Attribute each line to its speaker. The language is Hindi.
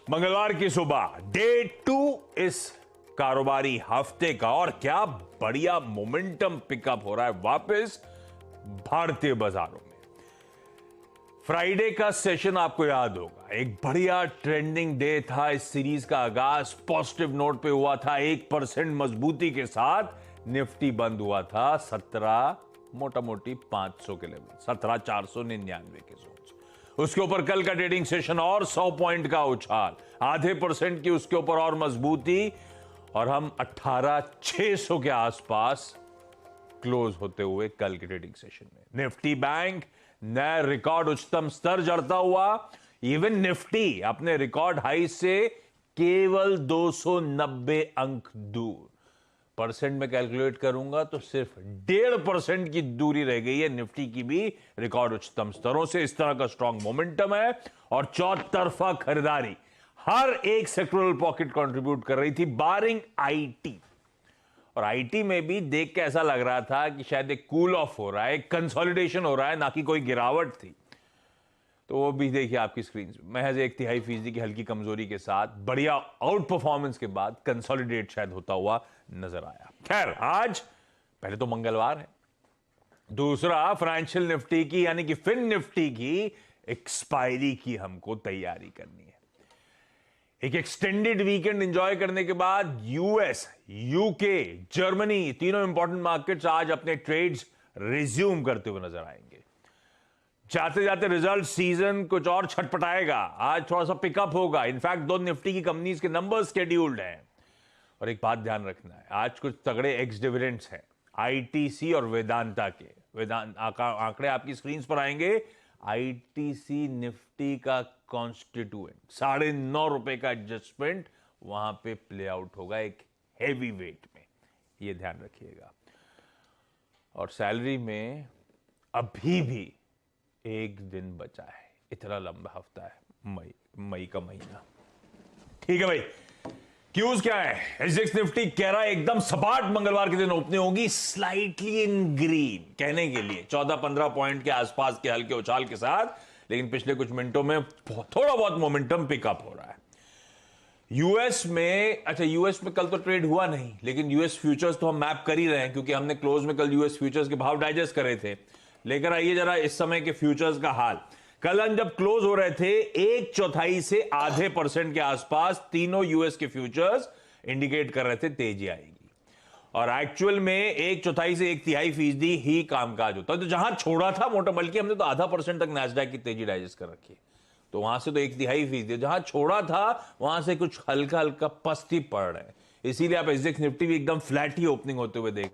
Speaker 1: मंगलवार की सुबह डे 2 इस कारोबारी हफ्ते का, और क्या बढ़िया मोमेंटम पिकअप हो रहा है वापस भारतीय बाजारों में। फ्राइडे का सेशन आपको याद होगा, एक बढ़िया ट्रेंडिंग डे था। इस सीरीज का आगाज पॉजिटिव नोट पे हुआ था। 1% मजबूती के साथ निफ्टी बंद हुआ था 17 मोटा मोटी 500 के लेवल, 17,499 के जोन। उसके ऊपर कल का ट्रेडिंग सेशन और 100 पॉइंट का उछाल, आधे % की उसके ऊपर और मजबूती, और हम 18,600 के आसपास क्लोज होते हुए कल के ट्रेडिंग सेशन में। निफ्टी बैंक नया रिकॉर्ड उच्चतम स्तर जड़ता हुआ। इवन निफ्टी अपने रिकॉर्ड हाई से केवल 290 अंक दूर। परसेंट में कैलकुलेट करूंगा तो सिर्फ 1.5% की दूरी रह गई है निफ्टी की भी रिकॉर्ड उच्चतम स्तरों से। इस तरह का स्ट्रॉन्ग मोमेंटम है और चौतरफा खरीदारी, हर एक सेक्टरल पॉकेट कंट्रीब्यूट कर रही थी बारिंग आईटी। और आईटी में भी देख के ऐसा लग रहा था कि शायद एक कूल ऑफ हो रहा है, कंसोलिडेशन हो रहा है, ना कि कोई गिरावट थी। तो वो भी देखिए आपकी स्क्रीन पे, महज 0.5% की हल्की कमजोरी के साथ बढ़िया आउट परफॉर्मेंस के बाद कंसोलिडेट शायद होता हुआ नजर आया। खैर, आज पहले तो मंगलवार है, दूसरा फाइनेंशियल निफ्टी की यानी कि फिन निफ्टी की एक्सपायरी की हमको तैयारी करनी है। एक एक्सटेंडेड वीकेंड एंजॉय करने के बाद यूएस, यूके, जर्मनी, तीनों इंपॉर्टेंट मार्केट्स आज अपने ट्रेड्स रिज्यूम करते हुए नजर आएंगे। जाते जाते रिजल्ट सीजन कुछ और छटपटाएगा। आज थोड़ा सा पिकअप होगा। इनफैक्ट 2 निफ्टी की कंपनीज के नंबर शेड्यूल्ड हैं। और एक बात ध्यान रखना है, आज कुछ तगड़े एक्स डिविडेंड्स हैं आईटीसी और वेदांता के। आंकड़े आपकी स्क्रीन पर आएंगे। आईटीसी निफ्टी का कॉन्स्टिट्यूएंट, ₹9.5 का एडजस्टमेंट वहां पे प्ले आउट होगा एक हेवी वेट में, ये ध्यान रखिएगा। और सैलरी में अभी भी एक दिन बचा है, इतना लंबा हफ्ता है मई का महीना। ठीक है भाई, क्यूज क्या है? एसजेएक्स निफ्टी कह रहा है एकदम सपाट मंगलवार के दिन ओपनिंग होगी, स्लाइटली इन ग्रीन कहने के लिए 14-15 पॉइंट के आसपास के हल्के उछाल के साथ। लेकिन पिछले कुछ मिनटों में थोड़ा बहुत मोमेंटम पिकअप हो रहा है यूएस में। अच्छा, यूएस में कल तो ट्रेड हुआ नहीं, लेकिन यूएस फ्यूचर्स तो हम मैप कर ही रहे हैं, क्योंकि हमने क्लोज में कल यूएस फ्यूचर्स के भाव डाइजेस्ट करे थे। लेकर आइए जरा इस समय के फ्यूचर्स का हाल। कल हम जब क्लोज हो रहे थे 1/4 से आधे % के आसपास तीनों यूएस के फ्यूचर्स इंडिकेट कर रहे थे तेजी आएगी, और एक्चुअल में 1/4 से 1/3% ही कामकाज होता है। तो जहां छोड़ा था मोटा, बल्कि हमने तो आधा % तक नैस्डैक की तेजी डाइजेस्ट कर रखी है, तो वहां से तो 1/3%, जहां छोड़ा था वहां से कुछ हल्का हल्का पस्ती पड़ रहे हैं। इसीलिए आप एसजेएक्स निफ्टी भी एकदम फ्लैट ही ओपनिंग होते हुए देख